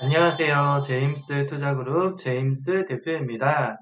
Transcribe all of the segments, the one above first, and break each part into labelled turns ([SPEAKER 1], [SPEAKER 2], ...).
[SPEAKER 1] 안녕하세요. 제임스 투자그룹 제임스 대표입니다.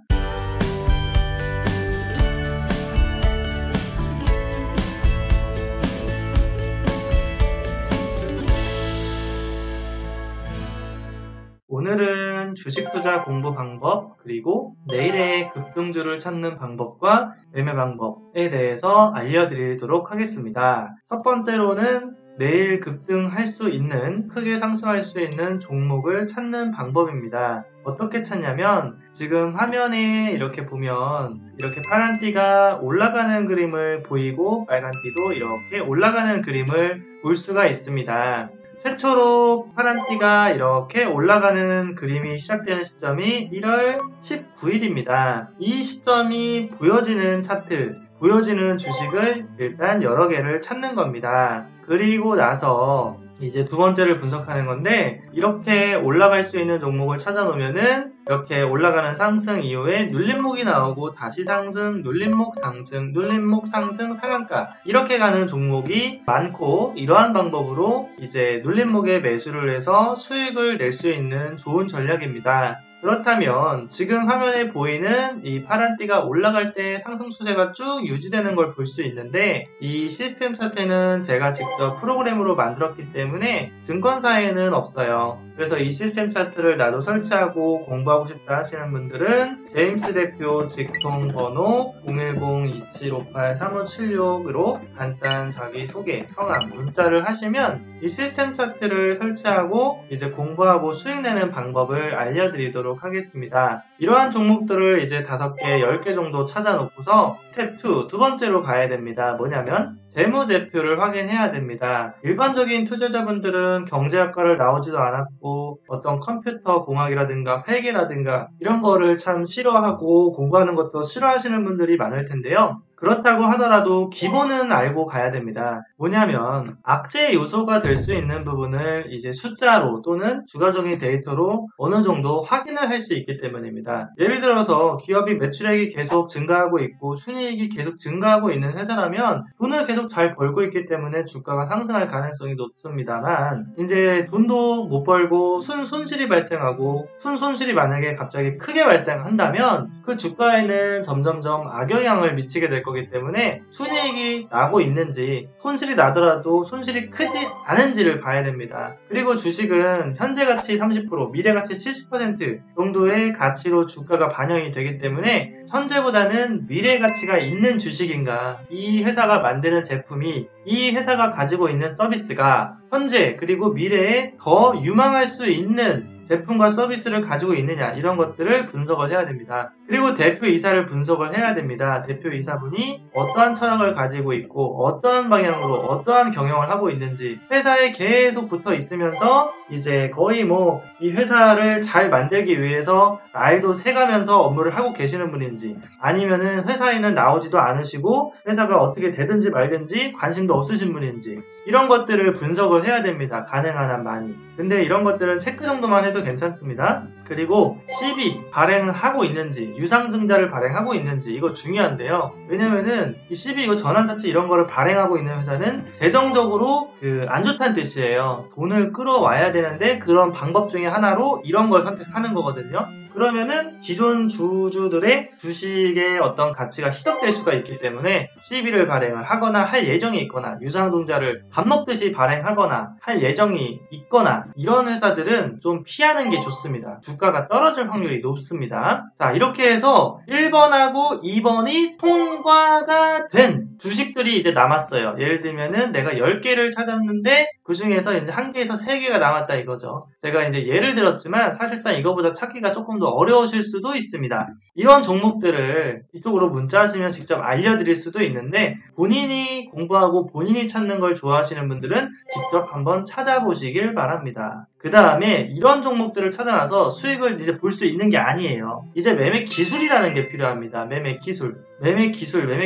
[SPEAKER 1] 오늘은 주식 투자 공부 방법, 그리고 내일의 급등주를 찾는 방법과 매매 방법에 대해서 알려드리도록 하겠습니다. 첫 번째로는 내일 급등할 수 있는, 크게 상승할 수 있는 종목을 찾는 방법입니다. 어떻게 찾냐면, 지금 화면에 이렇게 보면 이렇게 파란 띠가 올라가는 그림을 보이고 빨간 띠도 이렇게 올라가는 그림을 볼 수가 있습니다. 최초로 파란띠가 이렇게 올라가는 그림이 시작되는 시점이 1월 19일입니다. 이 시점이 보여지는 차트, 보여지는 주식을 일단 여러 개를 찾는 겁니다. 그리고 나서 이제 두 번째를 분석하는 건데, 이렇게 올라갈 수 있는 종목을 찾아놓으면은 이렇게 올라가는 상승 이후에 눌림목이 나오고 다시 상승, 눌림목 상승, 눌림목 상승, 상한가 이렇게 가는 종목이 많고, 이러한 방법으로 이제 눌림목에 매수를 해서 수익을 낼 수 있는 좋은 전략입니다. 그렇다면 지금 화면에 보이는 이 파란띠가 올라갈 때 상승 추세가 쭉 유지되는 걸 볼 수 있는데, 이 시스템 차트는 제가 직접 프로그램으로 만들었기 때문에 증권사에는 없어요. 그래서 이 시스템 차트를 나도 설치하고 공부하고 싶다 하시는 분들은 제임스 대표 직통번호 010-2758-3576으로 간단 자기소개, 성함, 문자를 하시면 이 시스템 차트를 설치하고 이제 공부하고 수익 내는 방법을 알려드리도록 하겠습니다. 이러한 종목들을 이제 5개, 10개 정도 찾아놓고서 스텝 2, 두 번째로 가야 됩니다. 뭐냐면 재무제표를 확인해야 됩니다. 일반적인 투자자분들은 경제학과를 나오지도 않았고 어떤 컴퓨터 공학이라든가 회계라든가 이런 거를 참 싫어하고 공부하는 것도 싫어하시는 분들이 많을 텐데요. 그렇다고 하더라도 기본은 알고 가야 됩니다. 뭐냐면 악재 요소가 될 수 있는 부분을 이제 숫자로 또는 주가적인 데이터로 어느 정도 확인을 할 수 있기 때문입니다. 예를 들어서 기업이 매출액이 계속 증가하고 있고 순이익이 계속 증가하고 있는 회사라면 돈을 계속 잘 벌고 있기 때문에 주가가 상승할 가능성이 높습니다만, 이제 돈도 못 벌고 순손실이 발생하고, 순손실이 만약에 갑자기 크게 발생한다면 그 주가에는 점점점 악영향을 미치게 될 거기 때문에 순이익이 나고 있는지, 손실이 나더라도 손실이 크지 않은지를 봐야 됩니다. 그리고 주식은 현재 가치 30%, 미래 가치 70% 정도의 가치로 주가가 반영이 되기 때문에 현재보다는 미래 가치가 있는 주식인가, 이 회사가 만드는 제품이, 이 회사가 가지고 있는 서비스가 현재 그리고 미래에 더 유망할 수 있는 제품과 서비스를 가지고 있느냐, 이런 것들을 분석을 해야 됩니다. 그리고 대표이사를 분석을 해야 됩니다. 대표이사분이 어떠한 철학을 가지고 있고 어떠한 방향으로 어떠한 경영을 하고 있는지, 회사에 계속 붙어 있으면서 이제 거의 이 회사를 잘 만들기 위해서 날도 새가면서 업무를 하고 계시는 분인지, 아니면은 회사에는 나오지도 않으시고 회사가 어떻게 되든지 말든지 관심도 없으신 분인지, 이런 것들을 분석을 해야 됩니다. 가능한 한 많이. 근데 이런 것들은 체크 정도만 해도 괜찮습니다. 그리고 CB 발행을 하고 있는지, 유상증자를 발행하고 있는지, 이거 중요한데요. 왜냐면은 이 CB 이거 전환사채 이런 거를 발행하고 있는 회사는 재정적으로 안 좋다는 뜻이에요. 돈을 끌어와야 되는데 그런 방법 중에 하나로 이런 걸 선택하는 거거든요. 그러면은 기존 주주들의 주식의 어떤 가치가 희석될 수가 있기 때문에 CB를 발행을 하거나 할 예정이 있거나, 유상증자를 밥 먹듯이 발행하거나 할 예정이 있거나, 이런 회사들은 좀 피하는 게 좋습니다. 주가가 떨어질 확률이 높습니다. 자, 이렇게 해서 1번하고 2번이 통과가 된 주식들이 이제 남았어요. 예를 들면은 내가 10개를 찾았는데 그 중에서 이제 1개에서 3개가 남았다 이거죠. 제가 이제 예를 들었지만 사실상 이거보다 찾기가 조금 더 어려우실 수도 있습니다. 이런 종목들을 이쪽으로 문자하시면 직접 알려드릴 수도 있는데, 본인이 공부하고 본인이 찾는 걸 좋아하시는 분들은 직접 한번 찾아보시길 바랍니다. 그 다음에 이런 종목들을 찾아놔서 수익을 이제 볼 수 있는 게 아니에요. 이제 매매 기술이라는 게 필요합니다. 매매 기술, 매매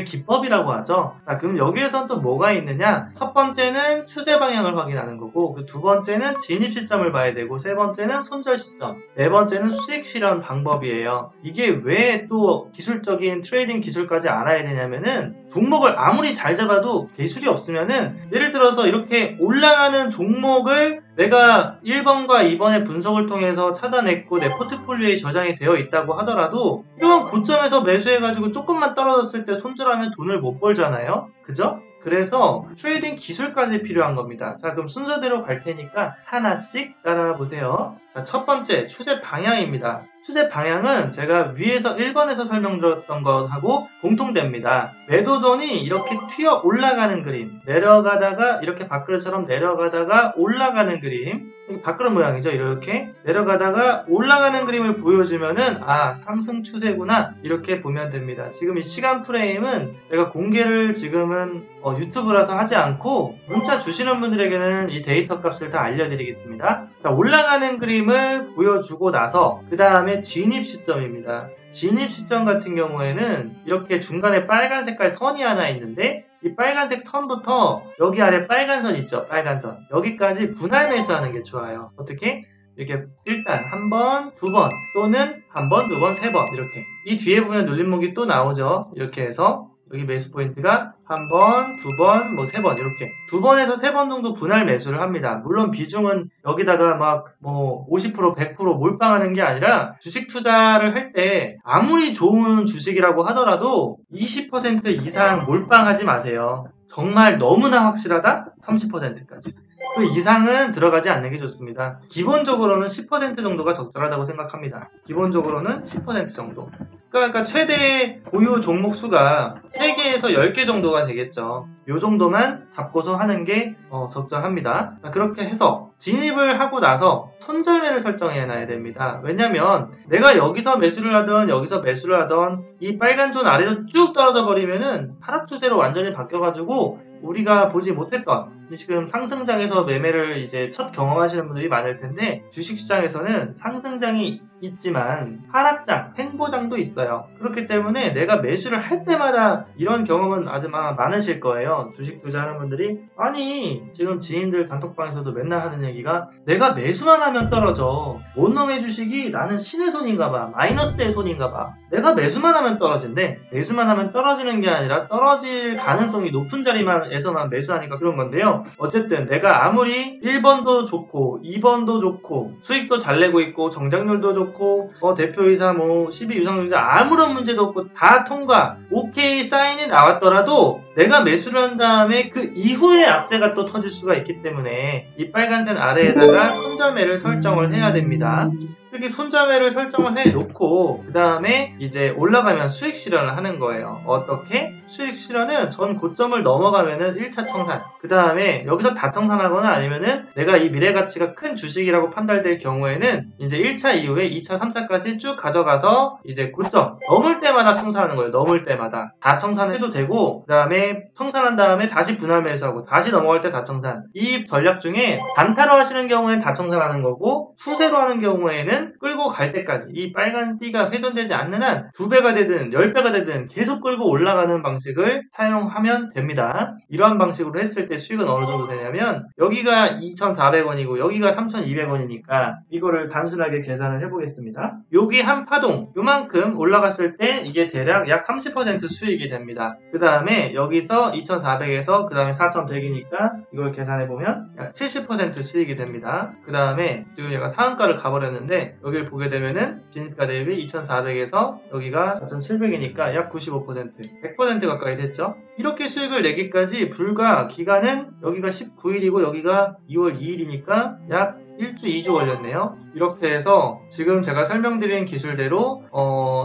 [SPEAKER 1] 기법이라고 하죠. 자, 그럼 여기에선 또 뭐가 있느냐? 첫 번째는 추세 방향을 확인하는 거고, 그 두 번째는 진입 시점을 봐야 되고, 세 번째는 손절 시점, 네 번째는 수익 실현 방법이에요. 이게 왜 또 기술적인 트레이딩 기술까지 알아야 되냐면은, 종목을 아무리 잘 잡아도 기술이 없으면은, 예를 들어서 이렇게 올라가는 종목을 내가 1번과 2번의 분석을 통해서 찾아냈고 내 포트폴리오에 저장이 되어 있다고 하더라도 이런 고점에서 매수해가지고 조금만 떨어졌을 때 손절하면 돈을 못 벌잖아요. 그죠? 그래서 트레이딩 기술까지 필요한 겁니다. 자, 그럼 순서대로 갈 테니까 하나씩 따라가 보세요. 자, 첫 번째 추세 방향입니다. 추세 방향은 제가 위에서 1번에서 설명드렸던 것하고 공통됩니다. 매도존이 이렇게 튀어 올라가는 그림, 내려가다가 이렇게 밥그릇처럼 내려가다가 올라가는 그림, 밥그릇 모양이죠. 이렇게 내려가다가 올라가는 그림을 보여주면은 아, 상승 추세구나 이렇게 보면 됩니다. 지금 이 시간 프레임은 제가 공개를 지금은 유튜브라서 하지 않고 문자 주시는 분들에게는 이 데이터 값을 다 알려드리겠습니다. 자, 올라가는 그림을 보여주고 나서 그 다음에 진입 시점입니다. 진입 시점 같은 경우에는 이렇게 중간에 빨간 색깔 선이 하나 있는데 이 빨간색 선부터 여기 아래 빨간 선 있죠? 빨간 선. 여기까지 분할 매수하는 게 좋아요. 어떻게? 이렇게 일단 한 번, 두 번 또는 한 번, 두 번, 세 번 이렇게. 이 뒤에 보면 눌림목이 또 나오죠? 이렇게 해서 여기 매수 포인트가 한 번, 두 번, 뭐 세 번 이렇게 두 번에서 세 번 정도 분할 매수를 합니다. 물론 비중은 여기다가 막 뭐 50%, 100% 몰빵하는 게 아니라 주식 투자를 할 때 아무리 좋은 주식이라고 하더라도 20% 이상 몰빵하지 마세요. 정말 너무나 확실하다? 30%까지. 그 이상은 들어가지 않는 게 좋습니다. 기본적으로는 10% 정도가 적절하다고 생각합니다. 기본적으로는 10% 정도. 그러니까 최대 보유 종목 수가 3개에서 10개 정도가 되겠죠. 이 정도만 잡고서 하는 게 적절합니다. 그렇게 해서 진입을 하고 나서 손절매를 설정해 놔야 됩니다. 왜냐면 내가 여기서 매수를 하던 여기서 매수를 하던 이 빨간 존 아래로 쭉 떨어져 버리면은 하락 추세로 완전히 바뀌어가지고 우리가 보지 못했던 지금 상승장에서 매매를 이제 첫 경험하시는 분들이 많을 텐데 주식시장에서는 상승장이 있지만 하락장, 횡보장도 있어요. 그렇기 때문에 내가 매수를 할 때마다 이런 경험은 아주 많으실 거예요. 주식 투자하는 분들이 아니 지금 지인들 단톡방에서도 맨날 하는 얘기가 내가 매수만 하면 떨어져. 뭔 놈의 주식이 나는 신의 손인가 봐. 마이너스의 손인가 봐. 내가 매수만 하면 떨어진대. 매수만 하면 떨어지는 게 아니라 떨어질 가능성이 높은 자리에서만 매수하니까 그런 건데요. 어쨌든 내가 아무리 1번도 좋고 2번도 좋고 수익도 잘 내고 있고 정장률도 좋고 대표이사 뭐 12 유상증자 아무런 문제도 없고 다 통과 오케이 사인이 나왔더라도 내가 매수를 한 다음에 그 이후에 악재가 또 터질 수가 있기 때문에 이 빨간색 아래에다가 손절매를 설정을 해야 됩니다. 이렇게 손절매를 설정을 해놓고 그 다음에 이제 올라가면 수익 실현을 하는 거예요. 어떻게? 수익 실현은 전 고점을 넘어가면은 1차 청산 그 다음에 여기서 다 청산하거나 아니면은 내가 이 미래 가치가 큰 주식이라고 판단될 경우에는 이제 1차 이후에 2차, 3차까지 쭉 가져가서 이제 고점 넘을 때마다 청산하는 거예요. 넘을 때마다 다 청산해도 되고 그 다음에 청산한 다음에 다시 분할 매수하고 다시 넘어갈 때 다 청산. 이 전략 중에 단타로 하시는 경우에는 다 청산하는 거고 추세로 하는 경우에는 끌고 갈 때까지 이 빨간 띠가 훼손되지 않는 한 2배가 되든 10배가 되든 계속 끌고 올라가는 방식을 사용하면 됩니다. 이러한 방식으로 했을 때 수익은 어느 정도 되냐면 여기가 2,400원이고 여기가 3,200원이니까 이거를 단순하게 계산을 해보겠습니다. 여기 한 파동 요만큼 올라갔을 때 이게 대략 약 30% 수익이 됩니다. 그 다음에 여기서 2,400에서 그 다음에 4,100이니까 이걸 계산해보면 약 70% 수익이 됩니다. 그 다음에 지금 얘가 상한가를 가버렸는데 여기를 보게 되면은 진입가 대비 2,400에서 여기가 4,700이니까 약 95%, 100% 가까이 됐죠. 이렇게 수익을 내기까지 불과 기간은 여기가 19일이고 여기가 2월 2일이니까 약 1주 2주 걸렸네요. 이렇게 해서 지금 제가 설명드린 기술대로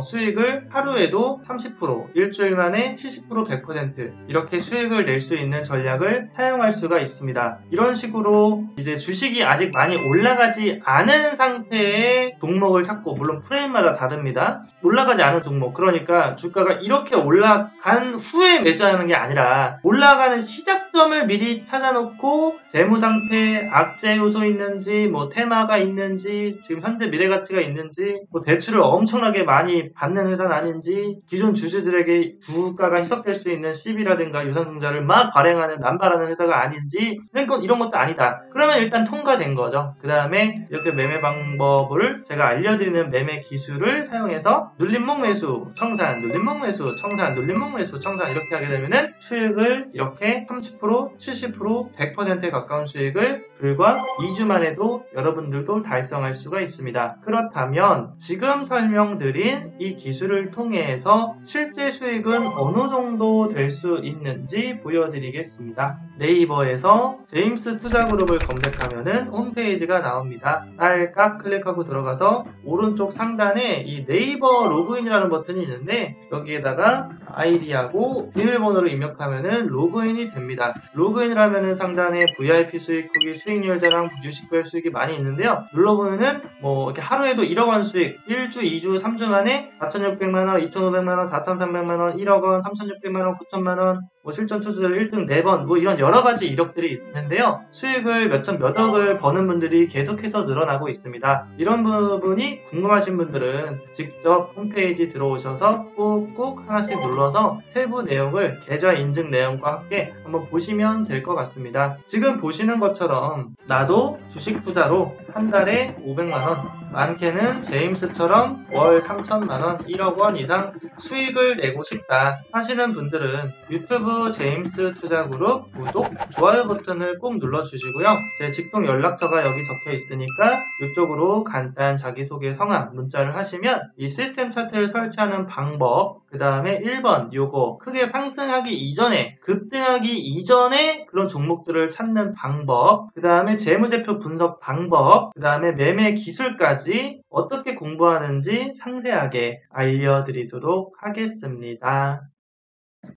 [SPEAKER 1] 수익을 하루에도 30%, 일주일 만에 70%, 100% 이렇게 수익을 낼 수 있는 전략을 사용할 수가 있습니다. 이런 식으로 이제 주식이 아직 많이 올라가지 않은 상태의 종목을 찾고 물론 프레임마다 다릅니다. 올라가지 않은 종목 그러니까 주가가 이렇게 올라간 후에 매수하는 게 아니라 올라가는 시작점을 미리 찾아놓고 재무상태, 악재 요소 있는지 있는지, 뭐 테마가 있는지, 지금 현재 미래 가치가 있는지, 뭐 대출을 엄청나게 많이 받는 회사는 아닌지, 기존 주주들에게 주가가 희석될 수 있는 CB라든가 유상증자를 막 발행하는 남발하는 회사가 아닌지, 이런 것도 아니다. 그러면 일단 통과된 거죠. 그 다음에 이렇게 매매 방법을 제가 알려드리는 매매 기술을 사용해서 눌림목 매수, 청산, 눌림목 매수, 청산, 눌림목 매수, 청산 이렇게 하게 되면은 수익을 이렇게 30%, 70%, 100%에 가까운 수익을 불과 2주만 해도 여러분들도 달성할 수가 있습니다. 그렇다면 지금 설명드린 이 기술을 통해서 실제 수익은 어느 정도 될 수 있는지 보여드리겠습니다. 네이버에서 제임스 투자그룹을 검색하면은 홈페이지가 나옵니다. 딸깍 클릭하고 들어가서 오른쪽 상단에 이 네이버 로그인이라는 버튼이 있는데 여기에다가 아이디하고 비밀번호를 입력하면은 로그인이 됩니다. 로그인을 하면은 상단에 VIP 수익, 후기, 수익률 자랑, 주식별 수익이 많이 있는데요. 눌러보면은 뭐 이렇게 하루에도 1억 원 수익, 1주, 2주, 3주 만에 4,600만 원, 2,500만 원, 4,300만 원, 1억 원, 3,600만 원, 9,000만 원, 뭐 실전 투자를 1등 4번, 뭐 이런 여러 가지 이력들이 있는데요. 수익을 몇 억을 버는 분들이 계속해서 늘어나고 있습니다. 이런 부분이 궁금하신 분들은 직접 홈페이지 들어오셔서 꾹꾹 하나씩 눌러서 세부 내용을 계좌 인증 내용과 함께 한번 보시면 될 것 같습니다. 지금 보시는 것처럼 나도 주식 투자로 한 달에 500만원, 많게는 제임스처럼 월 3천만원, 1억 원 이상 수익을 내고 싶다 하시는 분들은 유튜브 제임스 투자그룹 구독, 좋아요 버튼을 꼭 눌러주시고요. 제 직통 연락처가 여기 적혀 있으니까 이쪽으로 간단 자기소개 성함 문자를 하시면 이 시스템 차트를 설치하는 방법, 그 다음에 1번 요거 크게 상승하기 이전에, 급등하기 이전에 그런 종목들을 찾는 방법, 그 다음에 재무제표 분석 방법, 그 다음에 매매 기술까지 어떻게 공부하는지 상세하게 알려드리도록 하겠습니다.